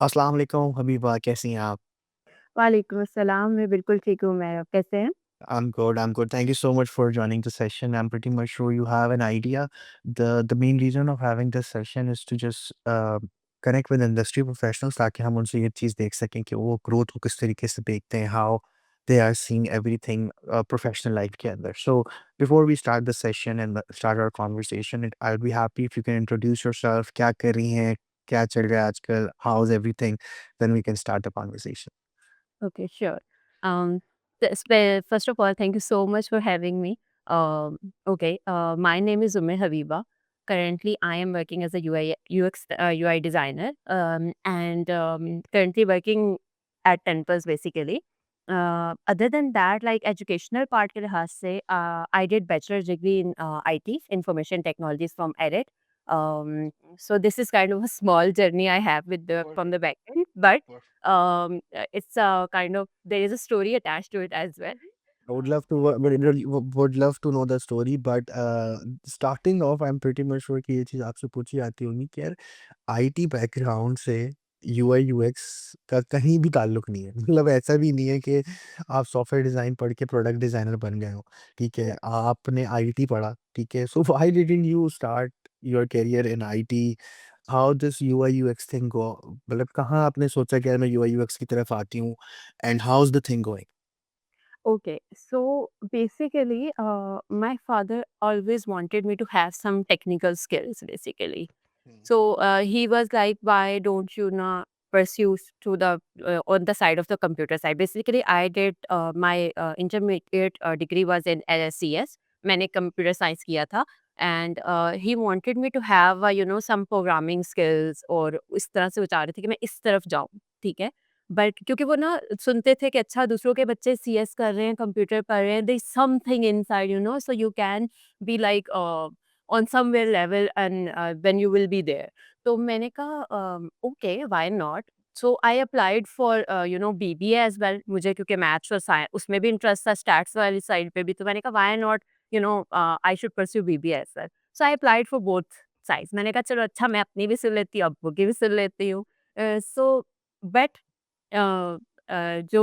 अस्सलाम वालेकुम हबीबा, कैसी हैं आप? वालेकुम अस्सलाम, मैं बिल्कुल ठीक हूँ, मैं आप कैसे हैं? I'm good, I'm good. Thank you so much for joining the session. I'm pretty much sure you have an idea. The main reason of having this session is to just connect with industry professionals ताकि हम उनसे ये चीज़ देख सकें कि वो growth को किस तरीके से देखते हैं, how they are seeing everything professional life के अंदर. So before we start the session and start our conversation, I'll be happy if you can introduce yourself. क्या कर रही हैं? क्या चल रहा है आजकल? How's everything? Then we can start the conversation. Okay, sure. First of all, thank you so much for having me. My name is Umme Habiba. Currently, I am working as a UI UX UI designer, and currently working at Tempus basically. Other than that, like educational part के लिहाज से, I did bachelor's degree in IT, information technologies from EDIT. So this is kind of a small journey I have with the from the back end, but it's kind of there is a story attached to it as well. I would love to would love to know the story, but starting off, I'm pretty much sure कि ये चीज़ आपसे पूछी जाती होगी कि यार IT background से UI UX का कहीं भी ताल्लुक नहीं है। मतलब ऐसा भी नहीं है कि आप सॉफ्टवेयर डिज़ाइन पढ़ के प्रोडक्ट डिज़ाइनर बन गए हो, ठीक है? आपने आईटी पढ़ा, ठीक है? So why didn't you start your career in IT? How this UI UX thing go मतलब कहाँ आपने सोचा कि यार मैं यूआई यूएक्स की तरफ आती हूँ and how is the thing going? Okay, so basically, my father always wanted me to have some technical skills, basically. So he was like, "Why don't you not pursue to the on the side of the computer side?" Basically, I did my intermediate degree was in LSCS. मैंने computer science किया था, and he wanted me to have some programming skills और इस तरह से वो चाह रहे थे कि मैं इस तरफ जाऊँ, ठीक है? बट क्योंकि वो ना सुनते थे कि अच्छा दूसरों के बच्चे सीएस कर रहे हैं, कंप्यूटर पढ़ रहे हैं, there is something inside so you can be like on somewhere level and when you will be there. तो मैंने कहा okay why not. So I applied for BBA as well. मुझे क्योंकि मैथ्स और साइंस उसमें भी इंटरेस्ट था, stats वाली साइड पे भी, तो मैंने कहा why not I should pursue BBA as well. So I applied for both sides. मैंने कहा चलो अच्छा मैं अपनी भी सुन लेती हूँ, अब्बू की भी सुन लेती हूँ। सो बट अ जो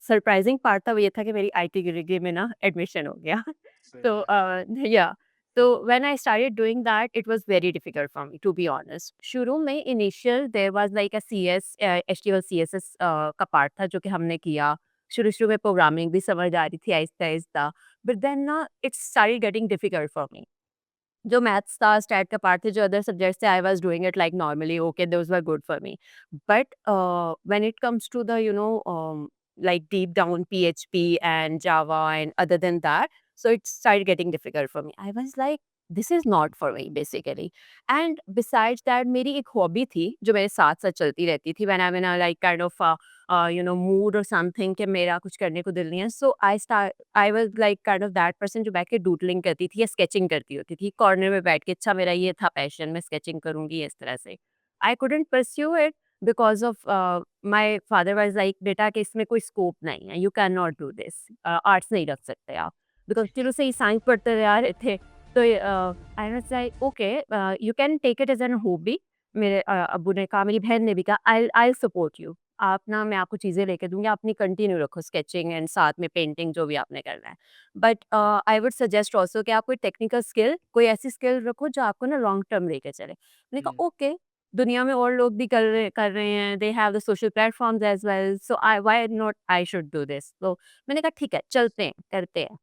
सरप्राइज़िंग पार्ट था वो ये था कि मेरी आईटी की डिग्री में ना एडमिशन हो गया। तो या तो when I started doing that it was very difficult for me to be honest. शुरू में initial there was like a CS HTML CSS का पार्ट था जो कि हमने किया। शुरू-शुरू में प्रोग्रामिंग भी समझ आ रही थी आहिस्ता-आहिस्ता, बट देन ना it started getting difficult for मी। जो मैथ्स था, स्टैट का पार्ट थे, जो अदर सब्जेक्ट्स थे, I was doing it like normally, okay, those were good for me. But when it comes to the, like deep down PHP and Java and other than that, so it started getting difficult for me. I was like, this is not for me basically. And besides that, मेरी एक hobby थी जो मेरे साथ साथ चलती रहती थी when I'm in a like kind of mood or something कि मेरा कुछ करने को दिल नहीं है. So I was like kind of that person जो बैठ के डूडलिंग करती थी या स्केचिंग करती होती थी कॉर्नर में बैठ के. अच्छा मेरा ये था पैशन, मैं स्केचिंग करूंगी इस तरह से. I couldn't pursue it because of my father was like बेटा कि इसमें कोई स्कोप नहीं है, you can not do this, arts नहीं रख सकते आप, बिकॉज शुरू से ही साइंस पढ़ते रहे आ रहे थे. तो I was like okay, you can take it as an hobby. मेरे अब्बू ने कहा, मेरी बहन ने भी कहा, आई आई सपोर्ट यू. आप ना मैं आपको चीज़ें लेके दूंगी, आप अपनी कंटिन्यू रखो स्केचिंग एंड साथ में पेंटिंग जो भी आपने करना है. But I would suggest also कि आप कोई टेक्निकल स्किल, कोई ऐसी स्किल रखो जो आपको ना लॉन्ग टर्म लेके चले. मैंने कहा ओके, दुनिया में और लोग भी कर रहे हैं, they have the social platforms as well, so I why not I should do this. तो मैंने कहा ठीक है, चलते हैं, करते हैं.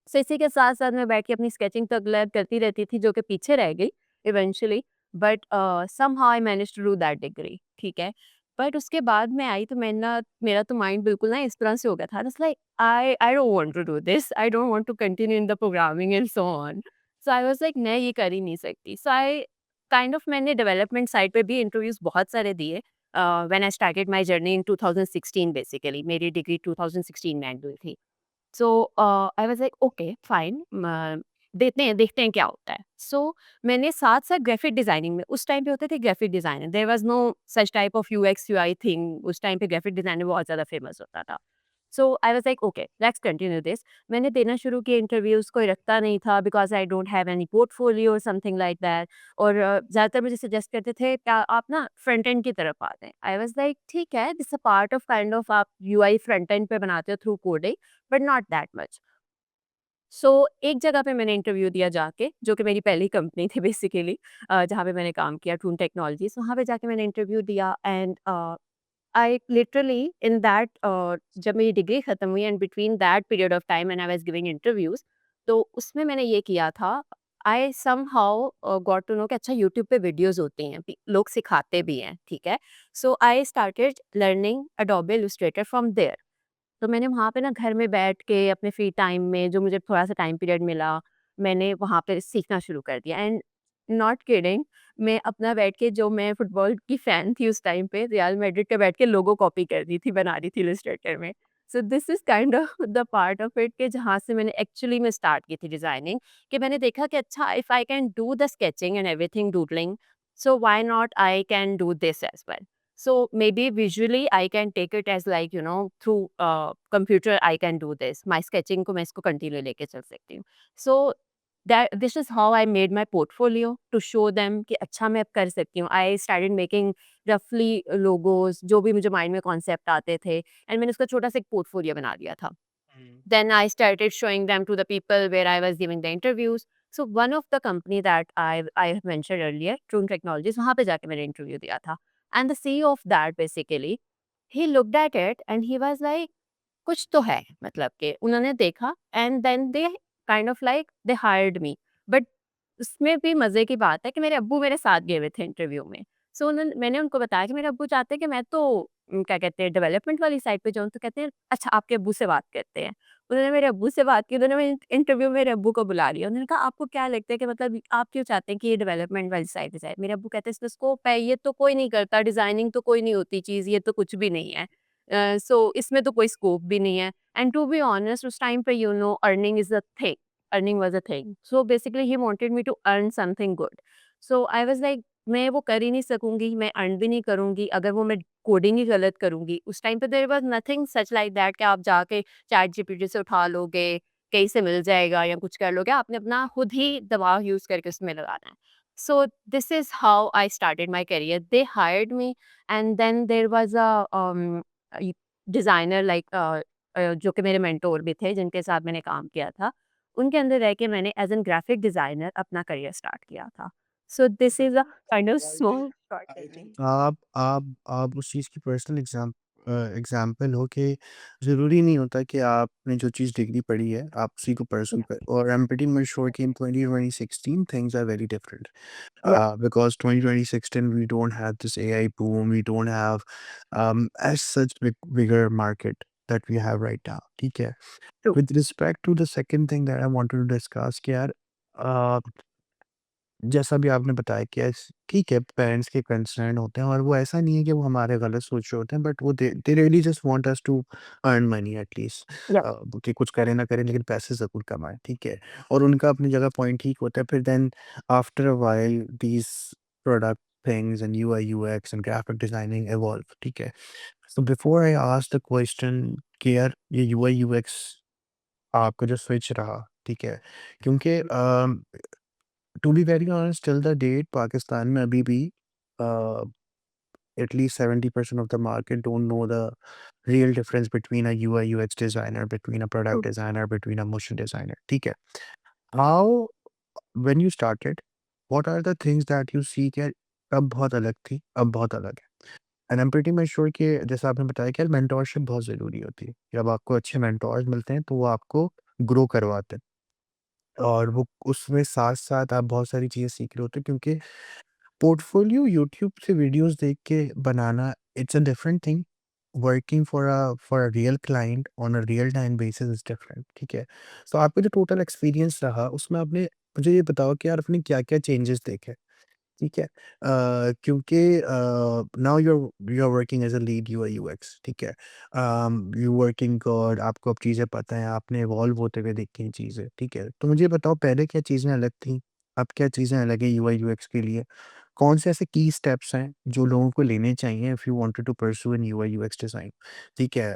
सो इसी के साथ-साथ मैं बैठ के अपनी स्केचिंग तो अगले करती रहती थी, जो कि पीछे रह गई eventually. But somehow I managed to do that degree, ठीक है. बट उसके बाद मैं आई तो मैं ना मेरा तो माइंड बिल्कुल ना इस तरह से हो गया था, it's like I I don't want to do this, I don't want to continue in the programming and so on. So I was like मैं ये कर ही नहीं सकती. सो आई काइंड ऑफ मैंने डेवलपमेंट साइड पे भी इंटरव्यूज़ बहुत सारे दिए. When I started my journey in 2016 basically, मेरी डिग्री 2016 में एंड हुई थी. So I was like okay fine, देते हैं देखते हैं क्या होता है. सो मैंने साथ-साथ ग्राफिक डिज़ाइनिंग में, उस टाइम पे होते थे graphic designer, there was no such type of UX UI thing. उस टाइम पे ग्राफिक डिज़ाइनर बहुत ज़्यादा फेमस होता था. So I was like okay let's continue this. मैंने देना शुरू किया इंटरव्यूज़, कोई रखता नहीं था because I don't have any portfolio और समथिंग लाइक दैट। और ज़्यादातर मुझे सजेस्ट करते थे क्या आप ना फ्रंट एंड की तरफ आते हैं। आई वाज़ लाइक ठीक है, this a part of kind of आप यूआई फ्रंट एंड पे बनाते हो through coding, but not that much. So एक जगह पे मैंने इंटरव्यू दिया जाके, जो कि मेरी पहली कंपनी थी बेसिकली, जहाँ पे मैंने काम किया, टून टेक्नोलॉजीज़, वहाँ पे जाके मैंने इंटरव्यू दिया। And I literally in that जब मेरी डिग्री खत्म हुई and between that period of time and I was giving interviews, तो उसमें मैंने ये किया था, I somehow got to know कि अच्छा यूट्यूब पे वीडियोज़ होती हैं, लोग सिखाते भी हैं, ठीक है? So I started learning Adobe Illustrator from there. तो मैंने वहाँ पे ना घर में बैठ के अपने फ्री टाइम में जो मुझे थोड़ा-सा टाइम पीरियड मिला, मैंने वहाँ पे सीखना शुरू कर दिया। एंड नॉट किडिंग, मैं अपना बैठ के, जो मैं फुटबॉल की फ़ैन थी उस टाइम पे, रियल मैड्रिड का बैठ के लोगो कॉपी कर रही थी, बना रही थी इलस्ट्रेटर में। सो this is kind of the part of it कि जहाँ से मैंने एक्चुअली में स्टार्ट की थी डिज़ाइनिंग, कि मैंने देखा कि अच्छा if I can do the sketching and everything doodling, so why not I can do this as well. So maybe visually I can take it as like, through computer I can do this. My sketching को मैं इसको continue लेके चल सकती हूँ. So that this is how I made my portfolio to show them कि अच्छा मैं अब कर सकती हूँ. I started making roughly logos, जो भी मुझे mind में concept आते थे, and मैंने उसका छोटा सा एक portfolio बना दिया था. हुँ। Then I started showing them to the people where I was giving the interviews. So one of the company that I have mentioned earlier, Trune Technologies, वहाँ पे जाके मैंने इंटरव्यू दिया था. And the CEO of that basically, he looked at it and he was like, कुछ तो है, मतलब कि उन्होंने देखा and then they kind of like they hired me. But उसमें भी मज़े की बात है कि मेरे अब्बू मेरे साथ गए हुए थे इंटरव्यू में। सो उन्होंने मैंने उनको बताया कि मेरे अब्बू चाहते हैं कि मैं तो क्या कहते हैं डेवलपमेंट वाली साइड पे जाऊँ, तो कहते हैं अच्छा आपके अब्बू से बात करते हैं। उन्होंने मेरे अब्बू से बात की, उन्होंने मेरे इंटरव्यू में मेरे अब्बू को बुला लिया। उन्होंने कहा आपको क्या लगता है कि मतलब आप क्यों चाहते हैं कि ये डेवलपमेंट वाली साइड पे जाए? मेरे अब्बू कहते हैं इसमें स्कोप है, ये तो कोई नहीं करता, डिज़ाइनिंग तो कोई नहीं होती चीज़, ये तो कुछ भी नहीं है। सो इसमें तो कोई स्कोप भी नहीं है। एंड टू बी ऑनेस्ट उस टाइम पे earning is a thing, earning was a thing. So basically he wanted me to earn something good. So I was like मैं वो कर ही नहीं सकूँगी, मैं अर्न भी नहीं करूँगी अगर वो मैं कोडिंग ही गलत करूँगी। उस टाइम पे there was nothing such like that कि आप जाके चैटजीपीटी से उठा लोगे, कहीं से मिल जाएगा या कुछ कर लोगे। आपने अपना खुद ही दिमाग यूज़ करके उसमें लगाना है। So this is how I started my career. They hired me and then there was designer like जो कि मेरे मेंटोर भी थे, जिनके साथ मैंने काम किया था, उनके अंदर रह के मैंने एज़ एन ग्राफिक डिज़ाइनर अपना करियर स्टार्ट किया था। So this is a kind of small short journey. आप उस चीज़ की पर्सनल एग्ज़ाम्पल हो कि ज़रूरी नहीं होता कि आपने जो चीज़ डिग्री पढ़ी है, आप उसी को परस्यू या, करें और आई एम प्रीटी मच श्योर कि इन 2016 थिंग्स आर वेरी डिफरेंट या, because 2016 we don't have this AI boom, we don't have as such bigger market that we have right now. ठीक है? True, With respect to the second thing that I wanted to discuss कि यार अ, जैसा भी आपने बताया कि ठीक है पेरेंट्स के कंसर्न होते हैं और वो ऐसा नहीं है कि वो हमारे गलत सोच रहे होते हैं बट वो they really just want us to earn money at least या, कि कुछ करें ना करें लेकिन पैसे ज़रूर कमाएं ठीक है और उनका अपनी जगह पॉइंट ठीक होता है फिर then after a while these product things and UI UX and graphic designing evolve ठीक है so before I ask the question कि यार ये यूआई यूएक्स आपका जो स्विच रहा ठीक है क्योंकि to be very honest till the date Pakistan में अभी भी at least 70% of the market don't know the real difference between a UI UX designer, between a true. product designer, between a motion designer. ठीक है. How when you started, what are the things that you see कि तब बहुत अलग थी, अब बहुत अलग है? And I am pretty much sure कि जैसा आपने बताया कि मेंटोरशिप बहुत ज़रूरी होती है। जब आपको अच्छे मेंटोर्स मिलते हैं तो वो आपको ग्रो करवाते हैं और वो उसमें साथ-साथ आप बहुत सारी चीज़ें सीख रहे होते हैं क्योंकि पोर्टफोलियो यूट्यूब से वीडियोस देख के बनाना it's a different thing working for a real client on a real time basis is different ठीक है सो आपका जो टोटल एक्सपीरियंस रहा उसमें आपने मुझे ये बताओ कि यार आपने क्या क्या चेंजेस देखे ठीक है क्योंकि now you are working as a lead UI UX ठीक है यू वर्किंग गुड आपको अब चीज़ें पता है आपने इवॉल्व होते हुए देखी हैं चीज़ें ठीक है तो मुझे ये बताओ पहले क्या चीज़ें अलग थी अब क्या चीज़ें अलग है यूआई यूएक्स के लिए कौन से ऐसे की स्टेप्स हैं जो लोगों को लेने चाहिए if you wanted to pursue in UI UX design? ठीक है।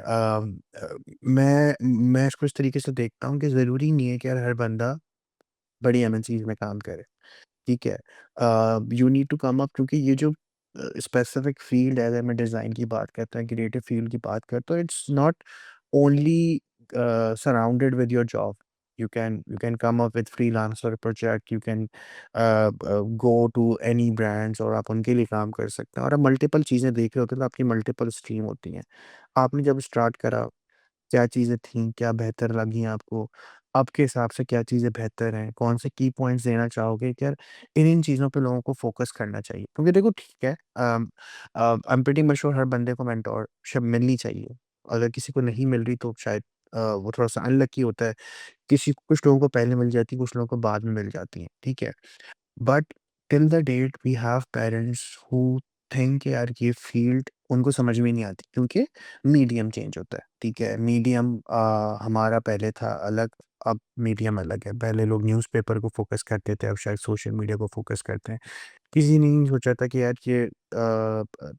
मैं इसको इस तरीके से देखता हूँ कि ज़रूरी नहीं है कि यार हर बंदा बड़ी एमएनसीज़ में काम करे। ठीक है। You need to come up, क्योंकि ये जो स्पेसिफिक फील्ड है, अगर मैं डिज़ाइन की बात करता हूँ, क्रिएटिव फील्ड की बात करता हूँ, it's not only surrounded with your job. You can come up with freelancer project, you can go to any brands और आप उनके लिए काम कर सकते हैं, और आप मल्टीपल चीज़ें देख रहे होते हैं तो आपकी मल्टीपल स्ट्रीम होती हैं। आपने जब स्टार्ट करा, क्या चीज़ें थीं, क्या बेहतर लगी आपको? आपके हिसाब से क्या चीज़ें बेहतर हैं? कौन से की पॉइंट्स देना चाहोगे कि यार इन-इन चीज़ों पे लोगों को फ़ोकस करना चाहिए? क्योंकि देखो ठीक है, I am pretty much sure हर बंदे को मेंटोरशिप मिलनी चाहिए। अगर किसी को नहीं मिल रही तो शायद वो थोड़ा-सा अनलकी होता है। कुछ लोगों को पहले मिल जाती है, कुछ लोगों को बाद में मिल जाती हैं, ठीक है? But till the date we have parents who think यार ये फील्ड उनको समझ में नहीं आती, क्योंकि मीडियम चेंज होता है, ठीक है? मीडियम हमारा पहले था अलग, अब मीडियम अलग है। पहले लोग न्यूज़पेपर को फ़ोकस करते थे, अब शायद सोशल मीडिया को फ़ोकस करते हैं। किसी ने नहीं सोचा था कि यार ये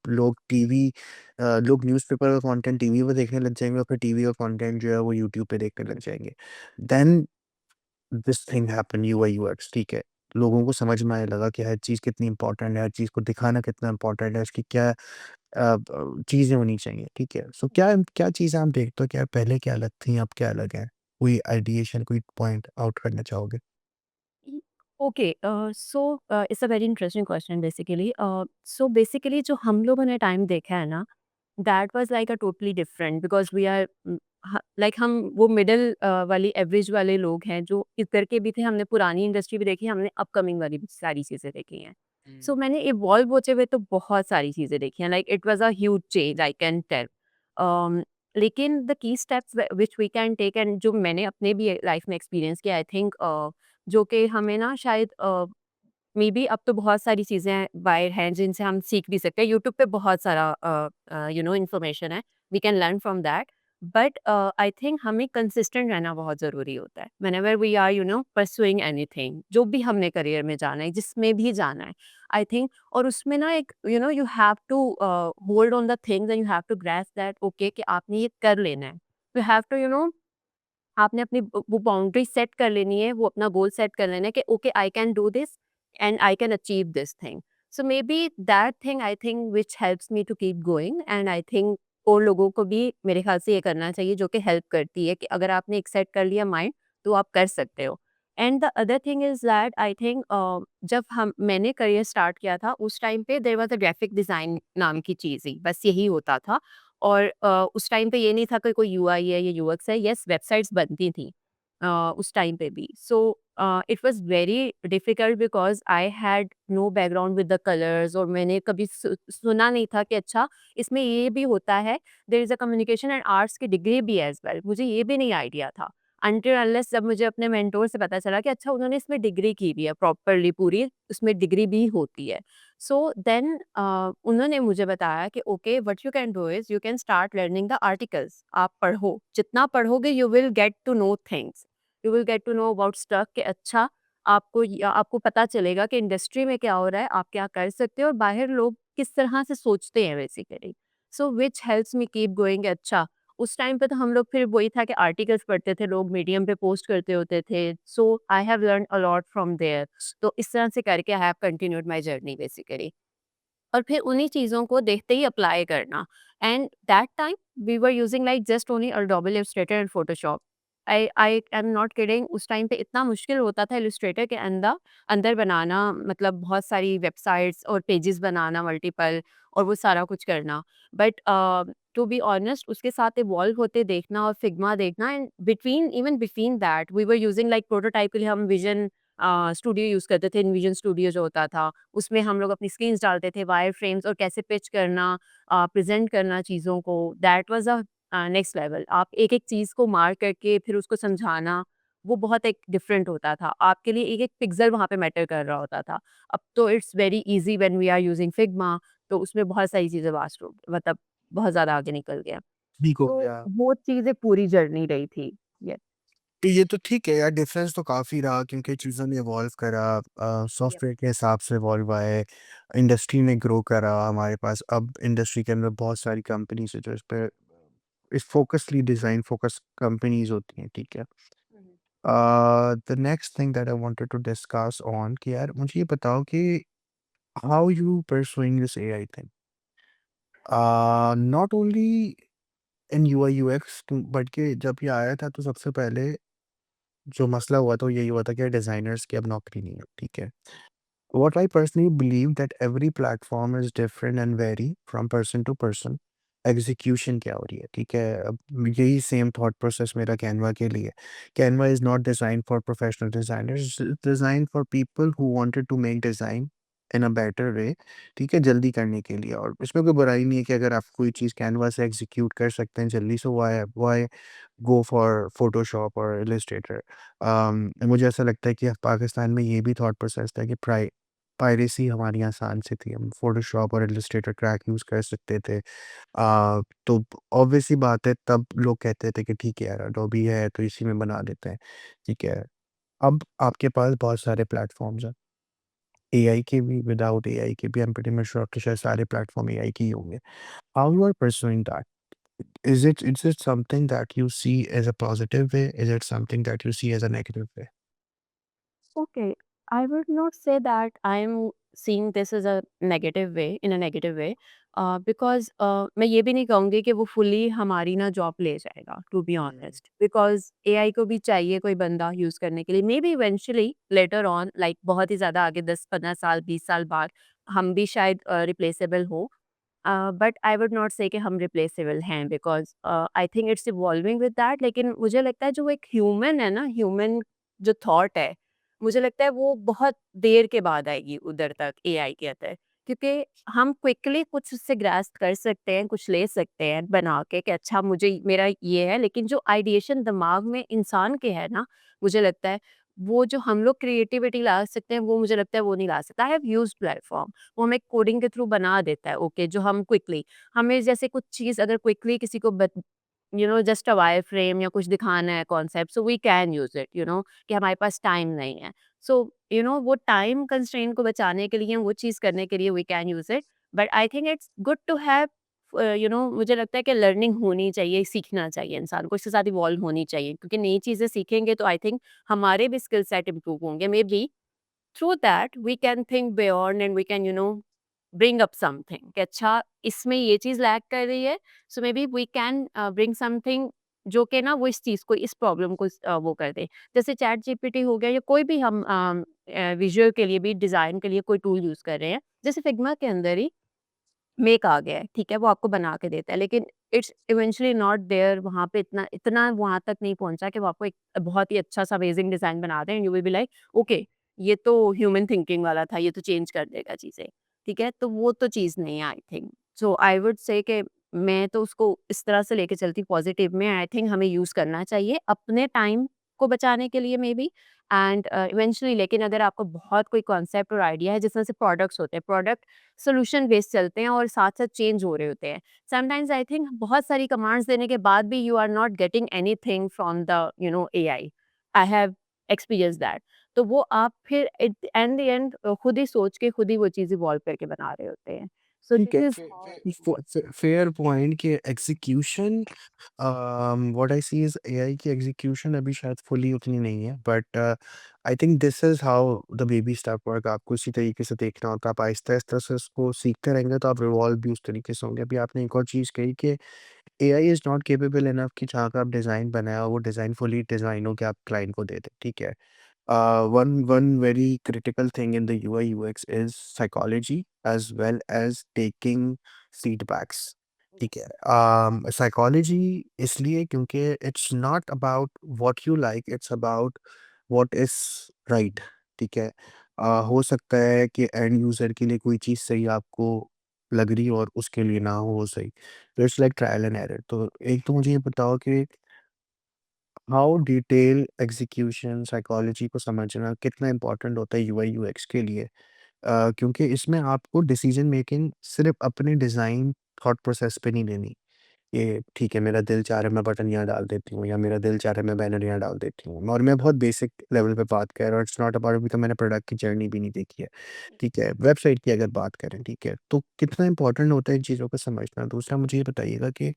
लोग न्यूज़पेपर का कंटेंट टीवी पे देखने लग जाएँगे और फिर टीवी का कंटेंट जो है वो यूट्यूब पे देखने लग जाएँगे। Then this thing happen UI UX, ठीक है? लोगों को समझ में आने लगा कि हर चीज़ कितनी इम्पोर्टेंट है, हर चीज़ को दिखाना कितना इम्पोर्टेंट है, उसकी क्या चीज़ें होनी चाहिए, ठीक है? सो क्या क्या चीज़ें आप देखते हो कि यार पहले क्या अलग थी, अब क्या अलग है? कोई आइडिएशन, कोई पॉइंट आउट करना चाहोगे? ई okay so it's a very interesting question basically so basically जो हम लोगों ने टाइम देखा है ना that was like a totally different because we are like हम वो मिडल वाली एवरेज वाले लोग हैं जो इस करके भी थे, हमने पुरानी इंडस्ट्री भी देखी, हमने अपकमिंग वाली भी सारी चीज़ें देखी हैं। सो मैंने इवॉल्व होते हुए तो बहुत सारी चीज़ें देखी हैं, like it was a huge change I can tell. लेकिन the key steps which we can take and जो मैंने अपने भी लाइफ में एक्सपीरियंस किया आई थिंक जो कि हमें ना शायद मे बी अब तो बहुत सारी चीज़ें बाहर हैं जिनसे हम सीख भी सकते हैं। यूट्यूब पे बहुत सारा इन्फॉर्मेशन है, we can learn from that. But I think हमें कंसिस्टेंट रहना बहुत ज़रूरी होता है। Whenever we are pursuing anything, जो भी हमने करियर में जाना है, जिसमें भी जाना है, आई थिंक। और उसमें ना एक you have to hold on the things and you have to grasp that okay कि आपने ये कर लेना है। यू हैव टू आपने अपनी वो बाउंड्री सेट कर लेनी है, वो अपना गोल सेट कर लेना है कि okay I can do this and I can achieve this thing. So maybe that thing I think which helps me to keep going and I think और लोगों को भी मेरे ख्याल से ये करना चाहिए जो कि हेल्प करती है कि अगर आपने एक सेट कर लिया माइंड तो आप कर सकते हो। And the other thing is that I think जब हम मैंने करियर स्टार्ट किया था उस टाइम पे there was a graphic design नाम की चीज़ ही, बस यही होता था। और उस टाइम पे ये नहीं था कि कोई यूआई है या यूएक्स है, येस वेबसाइट्स बनती थी उस टाइम पे भी। So it was very difficult because I had no background with the colours और मैंने कभी सुना नहीं था कि अच्छा इसमें ये भी होता है, there is a communication and arts की डिग्री भी है एज़ वेल, मुझे ये भी नहीं आइडिया था। अनटिल अनलेस जब मुझे अपने मेंटर से पता चला कि अच्छा उन्होंने इसमें डिग्री की हुई है प्रॉपरली पूरी, उसमें डिग्री भी होती है। सो देन उन्होंने मुझे बताया कि okay what you can do is you can start learning the articles. आप पढ़ो, जितना पढ़ोगे you will get to know things, you will get to know about stuff कि अच्छा आपको पता चलेगा कि इंडस्ट्री में क्या हो रहा है, आप क्या कर सकते हो और बाहर लोग किस तरह से सोचते हैं basically. So which helps me keep going. अच्छा उस टाइम पे तो हम लोग फिर वही था कि आर्टिकल्स पढ़ते थे, लोग मीडियम पे पोस्ट करते होते थे। So I have learn a lot from there. तो इस तरह से करके I have continued my journey basically. और फिर उन्हीं चीज़ों को देखते ही अप्लाई करना। And that time we were using like just only Adobe Illustrator and Photoshop. I am not kidding, उस टाइम पे इतना मुश्किल होता था इलस्ट्रेटर के अंदर अंदर बनाना, मतलब बहुत सारी वेबसाइट्स और पेजेस बनाना मल्टीपल और वो सारा कुछ करना। बट टू बी ऑनेस्ट उसके साथ इवॉल्व होते देखना और फिग्मा देखना and between even between that we were using like prototype के लिए हम विजन स्टूडियो यूज़ करते थे, इनविजन स्टूडियो जो होता था। उसमें हम लोग अपनी स्क्रीन्स डालते थे, वायर फ्रेम्स और कैसे पिच करना, प्रेज़ेंट करना चीज़ों को, दैट वाज़ नेक्स्ट लेवल। आप एक-एक चीज़ को मार्क करके फिर उसको समझाना, वो बहुत एक डिफरेंट होता था। आपके लिए एक-एक पिक्सेल वहाँ पे मैटर कर रहा होता था। अब तो it's very easy when we are using Figma, तो उसमें बहुत सारी चीज़ें वास्ट हो मतलब बहुत ज़्यादा आगे निकल गया। ठीक हो तो गया। वो चीज़ें पूरी जर्नी रही थी। यस। तो ये तो ठीक है यार, डिफरेंस तो काफ़ी रहा क्योंकि चीज़ों ने इवॉल्व करा, Yep. सॉफ्टवेयर के हिसाब से इवॉल्व आए, इंडस्ट्री ने ग्रो करा, हमारे पास अब इंडस्ट्री के अंदर बहुत सारी कंपनीज है जो इस पे इस फोकसली डिज़ाइन फोकस कंपनीज होती हैं, ठीक है। Mhm. The next thing that I wanted to discuss on कि यार मुझे ये बताओ कि how you pursuing this AI thing, not only in UI UX but कि जब ये आया था तो सबसे पहले जो मसला हुआ तो यही हुआ था कि डिज़ाइनर्स की अब नौकरी नहीं है, ठीक है। What I personally believe that every platform is different and vary from person to person. Execution क्या हो रही है, ठीक है। अब यही सेम थॉट प्रोसेस मेरा कैनवा के लिए। Canva is not design for professional designers, design for people who wanted to make design in a better way, ठीक है, जल्दी करने के लिए। और इसमें कोई बुराई नहीं है कि अगर आप कोई चीज़ कैनवा से एग्जीक्यूट कर सकते हैं जल्दी, so why go for Photoshop और इलस्ट्रेटर। मुझे ऐसा लगता है कि पाकिस्तान में ये भी थॉट प्रोसेस था कि पायरेसी हमारी आसान से थी, हम फ़ोटोशॉप और इलस्ट्रेटर क्रैक यूज़ कर सकते थे। तो ऑब्वियस सी बात है, तब लोग कहते थे कि ठीक है यार, अडोबी है तो इसी में बना देते हैं, ठीक है। अब आपके पास बहुत सारे प्लेटफ़ॉर्म्स हैं, एआई के भी, विदाउट एआई के भी। I am pretty much sure कि शायद सारे प्लेटफ़ॉर्म एआई के ही होंगे। How you are pursuing that? Is it something that you see as a positive way? Is it something that you see as a negative way? Okay, I would not say that I'm seeing this as a negative way, in a negative way, because मैं ये भी नहीं कहूँगी कि वो fully हमारी ना job ले जाएगा, to be hmm, honest, because AI को भी चाहिए कोई बंदा यूज़ करने के लिए। Maybe eventually later on, like बहुत ही ज़्यादा आगे 10-15 साल, 20 साल बाद हम भी शायद रिप्लेसेबल हो। बट आई वुड नॉट से कि हम रिप्लेसेबल हैं, because I think it's evolving with that. लेकिन मुझे लगता है जो वो एक ह्यूमन है ना, ह्यूमन जो थॉट है, मुझे लगता है वो बहुत देर के बाद आएगी उधर तक, एआई के अंदर। क्योंकि हम क्विकली कुछ उससे ग्रास्प कर सकते हैं, कुछ ले सकते हैं बना के कि अच्छा मुझे मेरा ये है, लेकिन जो आइडिएशन दिमाग में इंसान के है ना, मुझे लगता है वो जो हम लोग क्रिएटिविटी ला सकते हैं, वो मुझे लगता है वो नहीं ला सकता। आई हैव यूज्ड प्लेटफ़ॉर्म, वो हमें कोडिंग के थ्रू बना देता है, ओके, जो हम क्विकली, हमें जैसे कुछ चीज़ अगर क्विकली किसी को जस्ट अ वायर फ्रेम या कुछ दिखाना है concept, so we can use it, कि हमारे पास टाइम नहीं है। सो वो टाइम कंस्ट्रेंट को बचाने के लिए, वो चीज़ करने के लिए we can use it. But I think it's good to have, मुझे लगता है कि लर्निंग होनी चाहिए, सीखना चाहिए इंसान को, इसके साथ इवॉल्व होनी चाहिए, क्योंकि नई चीज़ें सीखेंगे तो आई थिंक हमारे भी स्किल सेट इम्प्रूव होंगे। Maybe through that we can think beyond and we can bring up something कि अच्छा इसमें ये चीज़ लैक कर रही है, so maybe we can bring something जो कि ना वो इस चीज़ को, इस प्रॉब्लम को वो कर दे। जैसे चैट जीपीटी हो गया, या कोई भी हम विजुअल के लिए भी, डिज़ाइन के लिए कोई टूल यूज़ कर रहे हैं, जैसे फिग्मा के अंदर ही मेक आ गया है, ठीक है? वो आपको बना के देता है, लेकिन इट्स इवेंचुअली नॉट देयर, वहाँ पे इतना इतना वहाँ तक नहीं पहुँचा कि वो आपको एक बहुत ही अच्छा-सा अमेज़िंग डिज़ाइन बना दें and you will be like, okay, ये तो ह्यूमन थिंकिंग वाला था, ये तो चेंज कर देगा चीज़ें, ठीक है? तो वो तो चीज़ नहीं है I think. So I would say कि मैं तो उसको इस तरह से लेके चलती हूँ पॉज़िटिव में। आई थिंक हमें यूज़ करना चाहिए अपने टाइम को बचाने के लिए मे बी, एंड इवेंचुअली, लेकिन अगर आपको बहुत कोई कॉन्सेप्ट और आइडिया है, जिस तरह से प्रोडक्ट्स होते हैं, प्रोडक्ट सॉल्यूशन बेस्ड चलते हैं और साथ-साथ चेंज हो रहे होते हैं। समटाइम्स आई थिंक बहुत सारी कमांड्स देने के बाद भी you are not getting anything from the AI. I have experienced that. तो वो आप फिर एट द एंड खुद ही सोच के खुद ही वो चीज़ इवॉल्व करके बना रहे होते हैं। सो ठीक दिस है, इज़ हाउ। फेयर पॉइंट कि execution, what I see is AI की एग्ज़ीक्यूशन अभी शायद फुली उतनी नहीं है, but I think this is how the baby step work. आपको इसी तरीके से देखना होता है, आप आहिस्ता-आहिस्ता से उसको सीखते रहेंगे तो आप इवॉल्व भी उस तरीके से होंगे। अभी आपने एक और चीज़ कही कि AI is not capable enough कि जहाँ का आप डिज़ाइन बनाया, वो डिज़ाइन फुली डिज़ाइन हो के आप क्लाइंट को दे दें, ठीक है। One very critical thing in the UI UX is psychology as well as taking feedbacks. ठीक है, साइकोलॉजी इसलिए क्योंकि it's not about what you like, it's about what is right, ठीक है। हो सकता है कि एंड यूजर के लिए कोई चीज़ सही आपको लग रही हो और उसके लिए ना हो वो सही, तो it's like trial and error. तो एक तो मुझे ये बताओ कि हाउ डिटेल एग्जीक्यूशन साइकोलॉजी को समझना कितना इम्पोर्टेंट होता है यूआई यूएक्स के लिए, क्योंकि इसमें आपको डिसीजन मेकिंग सिर्फ अपने डिज़ाइन थॉट प्रोसेस पे नहीं लेनी, कि ठीक है, मेरा दिल चाह रहा है मैं बटन यहाँ डाल देती हूँ, या मेरा दिल चाह रहा है मैं बैनर यहाँ डाल देती हूँ। और मैं बहुत बेसिक लेवल पे बात कर रहा हूँ, इट्स नॉट अबाउट, अभी तक मैंने प्रोडक्ट की जर्नी भी नहीं देखी है, ठीक है? वेबसाइट की अगर बात करें, ठीक है? तो कितना इम्पोर्टेंट होता है इन चीज़ों को समझना। दूसरा मुझे ये बताइएगा कि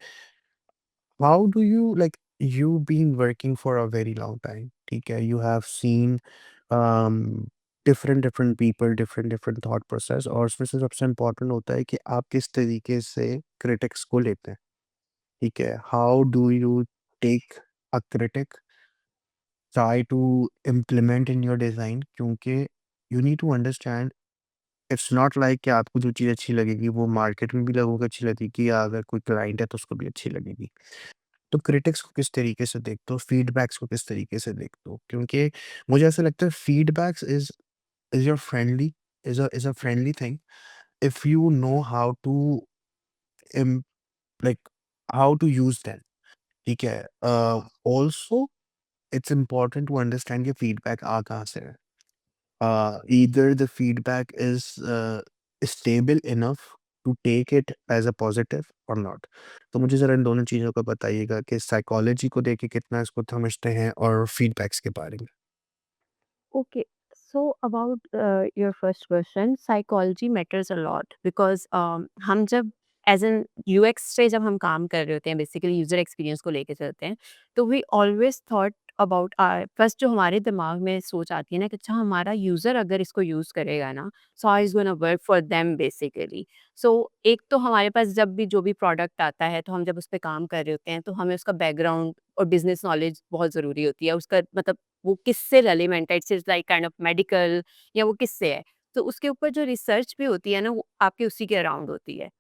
how do you like, you been working for a very long time, ठीक है? You have seen um, different different people, different different thought process, और उसमें से सबसे इम्पोर्टेंट होता है कि आप किस तरीके से क्रिटिक्स को लेते हैं, ठीक है? How do you take a critic, try to implement in your design, क्योंकि you need to understand it's not like कि आपको जो चीज़ अच्छी लगेगी वो मार्केट में भी लोगों को अच्छी लगेगी, या अगर कोई क्लाइंट है तो उसको भी अच्छी लगेगी। तो क्रिटिक्स को किस तरीके से देखते हो? फीडबैक्स को किस तरीके से देखते हो? क्योंकि मुझे ऐसा लगता है feedbacks is your friendly, is a friendly thing if you know how to um like how to use them, ठीक है? Also it's important to understand कि फीडबैक आ कहाँ से रहा है। Either the feedback is stable enough to take it as a positive or not। तो मुझे ज़रा इन दोनों चीज़ों को बताइएगा कि साइकोलॉजी को देके कितना इसको समझते हैं, और फीडबैक्स के बारे में। Okay, so about your first question, psychology matters a lot because हम जब एज एन यूएक्स से जब हम काम कर रहे होते हैं, बेसिकली यूजर एक्सपीरियंस को लेके चलते हैं, तो we always thought about first जो हमारे दिमाग में सोच आती है ना कि अच्छा हमारा यूजर अगर इसको यूज करेगा ना, so how is gonna work for them basically. So एक तो हमारे पास जब भी जो भी प्रोडक्ट आता है तो हम जब उस पर काम कर रहे होते हैं तो हमें उसका बैकग्राउंड और बिजनेस नॉलेज बहुत ज़रूरी होती है, उसका मतलब वो किससे रेलेवेंट है, it's like kind of medical या वो किससे है। तो उसके ऊपर जो रिसर्च भी होती है ना, वो आपके उसी के अराउंड होती है।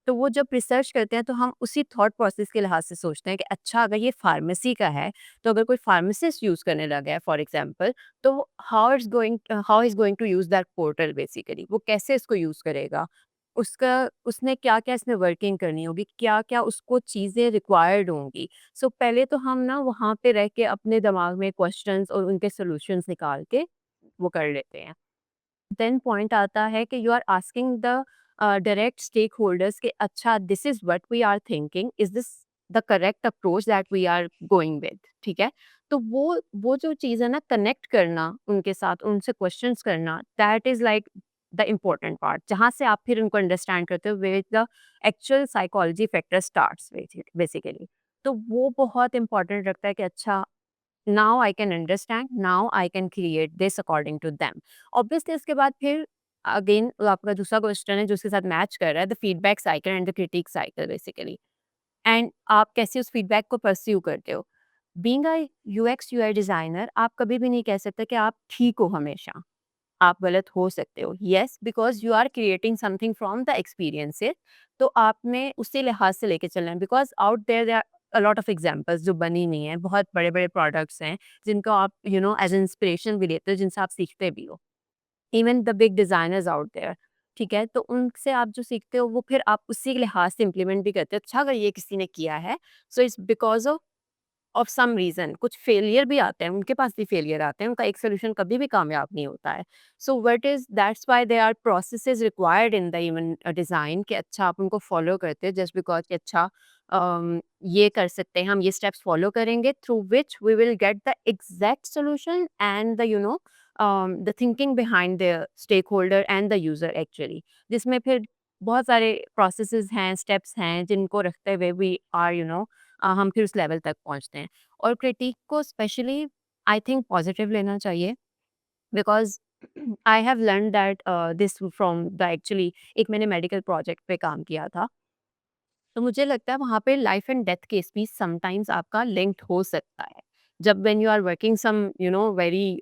तो वो जब रिसर्च करते हैं तो हम उसी थॉट प्रोसेस के लिहाज से सोचते हैं कि अच्छा अगर ये फार्मेसी का है, तो अगर कोई फार्मासिस्ट यूज़ करने लगा है फॉर एग्जांपल, तो how is going to use that portal basically, वो कैसे इसको यूज़ करेगा? उसका उसने क्या-क्या इसमें वर्किंग करनी होगी, क्या-क्या उसको चीज़ें रिक्वायर्ड होंगी। सो पहले तो हम ना वहाँ पे रह के अपने दिमाग में क्वेश्चंस और उनके सॉल्यूशंस निकाल के वो कर लेते हैं। देन पॉइंट आता है कि you are asking the direct stakeholders कि अच्छा this is what we are thinking, is this the correct approach that we are going with, ठीक है? तो वो जो चीज़ है ना, कनेक्ट करना उनके साथ, उनसे क्वेश्चंस करना, that is like the important part, जहाँ से आप फिर उनको अंडरस्टैंड करते हो way the actual psychology factor starts basically. तो वो बहुत इंपॉर्टेंट रखता है कि अच्छा now I can understand, now I can create this according to them. Obviously इसके बाद फिर अगेन आपका दूसरा क्वेश्चन है जो उसके साथ मैच कर रहा है, the feedback cycle and the critic cycle basically. And आप कैसे उस फीडबैक को परस्यू करते हो। Being a UX UI designer, आप कभी भी नहीं कह सकते कि आप ठीक हो हमेशा, आप गलत हो सकते हो। Yes, because you are creating something from the experiences, तो आपने उसी लिहाज से लेके चलना है, because out there are a lot of examples जो बनी नहीं है। बहुत बड़े-बड़े प्रोडक्ट्स हैं, जिनको आप एज़ इंस्पिरेशन भी लेते हो, जिनसे आप सीखते भी हो। Even the big designers out there, ठीक है? तो उनसे आप जो सीखते हो, वो फिर आप उसी के लिहाज से इम्प्लीमेंट भी करते हो। अच्छा अगर ये किसी ने किया है, so it's because of some reason कुछ फेलियर भी आते हैं, उनके पास भी फेलियर आते हैं, उनका एक सॉल्यूशन कभी भी कामयाब नहीं होता है। So what is that's why there are processes required in the even design, कि अच्छा आप उनको फॉलो करते हो जस्ट बिकॉज़ कि अच्छा ये कर सकते हैं, हम ये स्टेप्स फॉलो करेंगे through which we will get the exact solution and the the thinking behind the stakeholder and the user actually. जिसमें फिर बहुत सारे प्रोसेसेस हैं, स्टेप्स हैं, जिनको रखते हुए वी आर हम फिर उस लेवल तक पहुँचते हैं। और क्रिटिक को स्पेशली आई थिंक पॉजिटिव लेना चाहिए, because I have learned that this from the actually एक मैंने मेडिकल प्रोजेक्ट पे काम किया था। तो मुझे लगता है वहाँ पे लाइफ एंड डेथ केस भी समटाइम्स आपका लिंक्ड हो सकता है। जब when you are working some very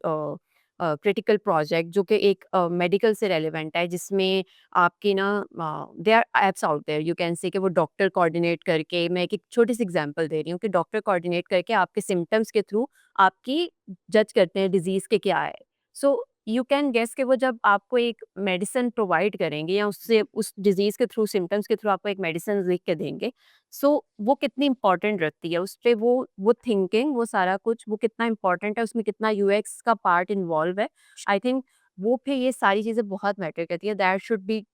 critical project जो कि एक मेडिकल से रेलेवेंट है, जिसमें आपकी ना there are apps out there, you can say कि वो डॉक्टर कोऑर्डिनेट करके, मैं एक छोटी सी एग्जांपल दे रही हूँ कि डॉक्टर कोऑर्डिनेट करके आपके सिम्पटम्स के थ्रू आपकी जज करते हैं डिजीज़ के क्या है। सो यू कैन गेस कि वो जब आपको एक मेडिसिन प्रोवाइड करेंगे या उससे उस डिजीज़ के थ्रू, सिम्पटम्स के थ्रू आपको एक मेडिसिन लिख के देंगे, सो वो कितनी इंपॉर्टेंट रखती है, उसपे वो थिंकिंग, वो सारा कुछ, वो कितना इंपॉर्टेंट है, उसमें कितना यूएक्स का पार्ट इन्वॉल्व है। आई थिंक वो फिर ये सारी चीज़ें बहुत मैटर करती है, that should be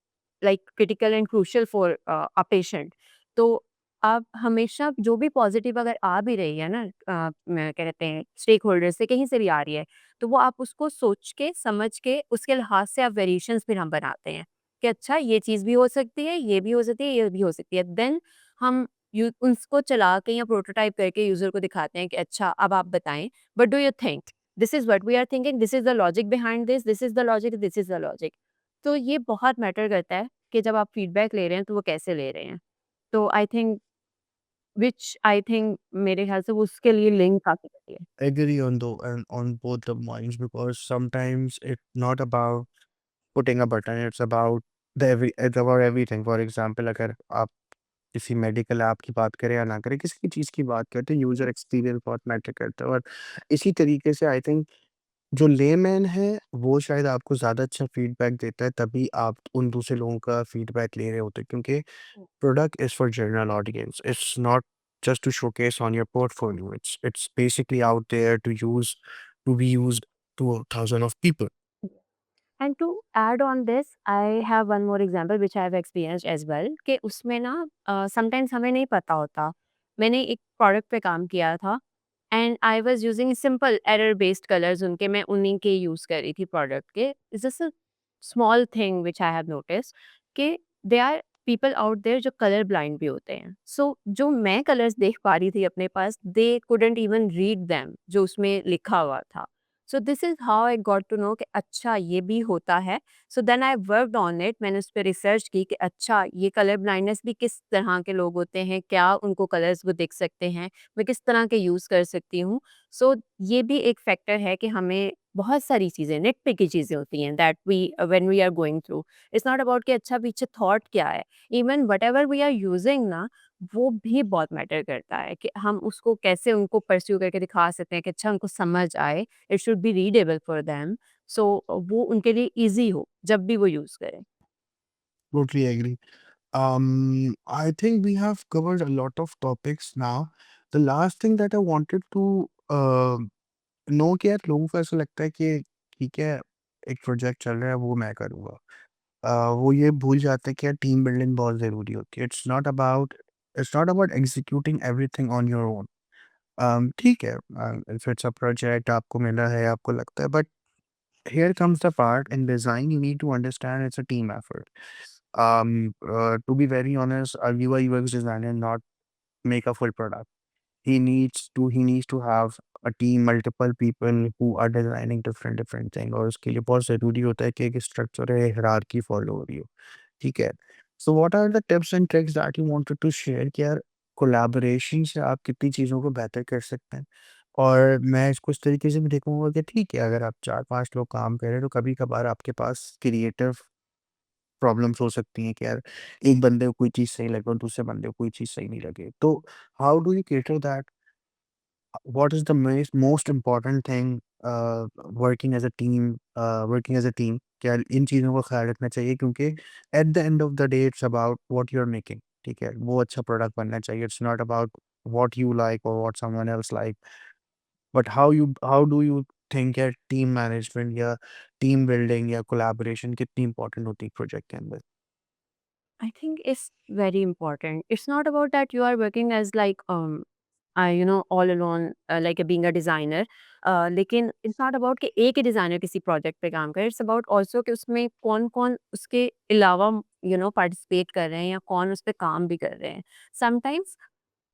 like critical and crucial for a patient. तो आप हमेशा जो भी पॉज़िटिव अगर आ भी रही है ना क्या कहते हैं स्टेक होल्डर से कहीं से भी आ रही है, तो वो आप उसको सोच के, समझ के उसके लिहाज़ से आप वेरिएशंस फिर हम बनाते हैं, कि अच्छा ये चीज़ भी हो सकती है, ये भी हो सकती है, ये भी हो सकती है। देन हम यू उसको चला के या प्रोटोटाइप करके यूज़र को दिखाते हैं कि अच्छा अब आप बताएँ, what do you think? This is what we are thinking, this is the logic behind this, this is the logic, this is the logic. तो ये बहुत मैटर करता है कि जब आप फीडबैक ले रहे हैं, तो वो कैसे ले रहे हैं। तो आई थिंक मेरे ख्याल से वो उसके लिए लिंक काफ़ी करती है। Agree on the and on both the points because sometimes it's not about putting a button, it's about it's about everything. For example, अगर आप किसी मेडिकल ऐप की बात करें या ना करें, किसी भी चीज़ की बात करते हैं, यूज़र एक्सपीरियंस बहुत मैटर करता है और इसी तरीके से आई थिंक जो लेमैन है, वो शायद आपको ज़्यादा अच्छा फीडबैक देता है, तभी आप उन दूसरे लोगों का फीडबैक ले रहे होते हैं क्योंकि product is for general audience. It's not just to showcase on your portfolio. It's basically out there to be used to a thousand of people. And to add on this I have one more example which I have experienced as well कि उसमें ना sometimes हमें नहीं पता होता। मैंने एक product पे काम किया था and I was using simple error based colours उनके मैं उन्हीं के यूज़ कर रही थी प्रोडक्ट के। It's just a small thing which I have noticed कि there are people out there जो कलर ब्लाइंड भी होते हैं। सो जो मैं कलर्स देख पा रही थी अपने पास they couldn't even read them जो उसमें लिखा हुआ था। So this is how I got to know कि अच्छा ये भी होता है। So then I worked on it, मैंने उस पे रिसर्च की कि अच्छा ये कलर ब्लाइंडनेस भी किस तरह के लोग होते हैं, क्या उनको कलर्स वो दिख सकते हैं, मैं किस तरह के यूज़ कर सकती हूँ। सो ये भी एक फैक्टर है कि हमें बहुत सारी चीज़ें निटपिकी चीज़ें होती हैं that we when we are going through. It's not about कि अच्छा पीछे थॉट क्या है। Even whatever we are using ना वो भी बहुत मैटर करता है कि हम उसको कैसे उनको परस्यू करके दिखा सकते हैं कि अच्छा उनको समझ आए। It should be readable for them so वो उनके लिए ईज़ी हो जब भी वो यूज़ करें। Totally agree. I think we have covered a lot of topics now. The last thing that I wanted to know कि यार लोगों को ऐसा लगता है कि ठीक है, एक प्रोजेक्ट चल रहा है वो मैं करूँगा। वो ये भूल जाते हैं कि यार टीम बिल्डिंग बहुत ज़रूरी होती है। It's not about executing everything on your own. ठीक है, इफ इट्स अ प्रोजेक्ट आपको मिला है, आपको लगता है but here comes the part in design you need to understand it's a team effort. To be very honest, a UI/UX designer not make a full product. He needs to have a team, multiple people who are designing different thing और उसके लिए बहुत ज़रूरी होता है कि एक structure है, हायरार्की फॉलो हो रही हो। ठीक है? So what are the tips and tricks that you wanted to share कि यार कोलैबोरेशन से आप कितनी चीज़ों को बेहतर कर सकते हैं? और मैं इसको इस तरीके से भी देखूँगा कि ठीक है, अगर आप 4-5 लोग काम कर रहे हैं, तो कभी-कभार आपके पास क्रिएटिव प्रॉब्लम्स हो सकती हैं कि यार एक बंदे को कोई चीज़ सही लगे और दूसरे बंदे को कोई चीज़ सही नहीं लगे। तो how do you cater that? What is the most important thing working as a team क्या इन चीज़ों का ख्याल रखना चाहिए क्योंकि at the end of the day it's about what you are making ठीक है वो अच्छा प्रोडक्ट बनना चाहिए it's not about what you like और what someone else like but how do you think यार टीम मैनेजमेंट या टीम बिल्डिंग या कोलैबोरेशन कितनी इंपॉर्टेंट होती है प्रोजेक्ट के अंदर? I think it's very important. It's not about that you are working as like all alone like being a designer. लेकिन it's not about कि एक ही डिज़ाइनर किसी प्रोजेक्ट पे काम करे. It's about also कि उसमें कौन-कौन उसके अलावा पार्टिसिपेट कर रहे हैं या कौन उस पे काम भी कर रहे हैं. Sometimes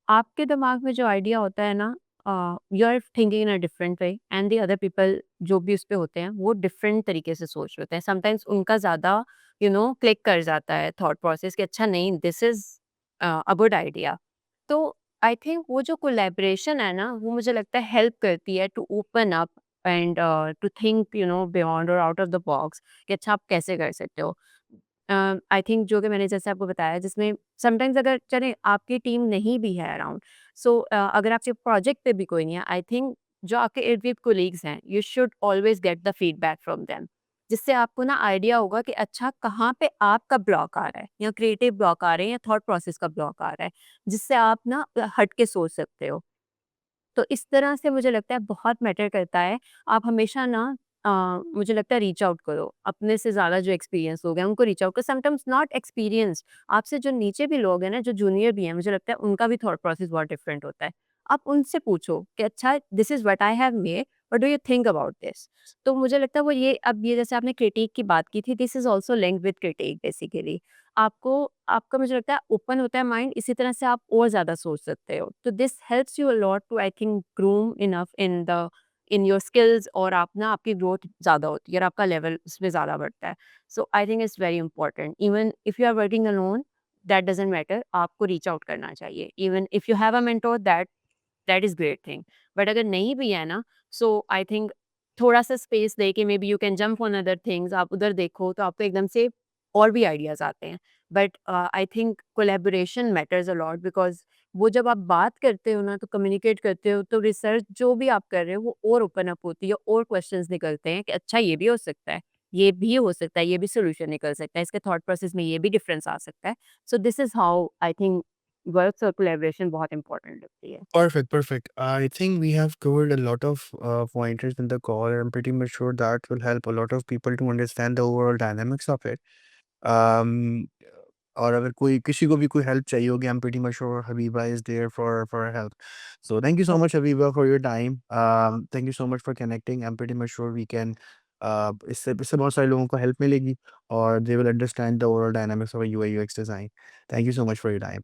आपके दिमाग में जो आइडिया होता है ना you are thinking in a different way and the other people जो भी उस पे होते हैं वो डिफरेंट तरीके से सोच रहे होते हैं समटाइम्स उनका ज़्यादा क्लिक कर जाता है थॉट प्रोसेस कि अच्छा नहीं this is a good idea तो आई थिंक वो जो कोलैबोरेशन है ना वो मुझे लगता है हेल्प करती है to open up and to think beyond और आउट ऑफ द बॉक्स कि अच्छा आप कैसे कर सकते हो आई थिंक जो कि मैंने जैसे आपको बताया जिसमें समटाइम्स अगर चले आपकी टीम नहीं भी है अराउंड सो अगर आपके प्रोजेक्ट पे भी कोई नहीं है आई थिंक जो आपके इर्द गिर्द कोलीग्स हैं you should always get the feedback from them जिससे आपको ना आइडिया होगा कि अच्छा कहाँ पे आपका ब्लॉक आ रहा है या क्रिएटिव ब्लॉक आ रहे हैं या थॉट प्रोसेस का ब्लॉक आ रहा है जिससे आप ना हट के सोच सकते हो तो इस तरह से मुझे लगता है बहुत मैटर करता है आप हमेशा ना मुझे लगता है रीच आउट करो। अपने से ज़्यादा जो एक्सपीरियंस लोग हैं उनको रीच आउट करो। समटाइम्स नॉट एक्सपीरियंस, आपसे जो नीचे भी लोग हैं ना, जो जूनियर भी हैं, मुझे लगता है उनका भी थॉट प्रोसेस बहुत डिफरेंट होता है। आप उनसे पूछो कि अच्छा, this is what I have made, what do you think about this? तो मुझे लगता है वो ये, अब ये जैसे आपने क्रिटिक की बात की थी, this is also linked with critic basically. आपको आपका मुझे लगता है ओपन होता है माइंड, इसी तरह से आप और ज़्यादा सोच सकते हो। तो this helps you a lot to I think groom enough in your skills, और आप ना, आपकी ग्रोथ ज़्यादा होती है और आपका लेवल उसमें ज़्यादा बढ़ता है। So I think it's very important, even if you are working alone, that doesn't matter, आपको रीच आउट करना चाहिए। Even if you have a mentor, that is great thing. But अगर नहीं भी है ना, सो आई थिंक थोड़ा-सा स्पेस देके may be you can jump on other things, आप उधर देखो तो आपको एकदम से और भी आइडियाज़ आते हैं। But I think collaboration matters a lot, because वो जब आप बात करते हो ना, तो कम्युनिकेट करते हो, तो रिसर्च जो भी आप कर रहे हो वो और ओपन अप होती है, और क्वेश्चंस निकलते हैं कि अच्छा ये भी हो सकता है, ये भी हो सकता है, ये भी सॉल्यूशन निकल सकता है, इसके थॉट प्रोसेस में ये भी डिफरेंस आ सकता है। So this is how I think work और कोलैबोरेशन बहुत इंपॉर्टेंट लगती है। Perfect, perfect. I think we have covered a lot of pointers in the call. I'm pretty much sure that will help a lot of people to understand the overall dynamics of it. Um, और अगर कोई किसी को भी कोई help चाहिए होगी, I'm pretty much sure Habiba is there for help. So thank you so much, Habiba, for your time. Thank you so much for connecting. I'm pretty much sure we can इससे बहुत सारे लोगों को help मिलेगी और they will understand the overall dynamics of a UI UX design. Thank you so much for your time.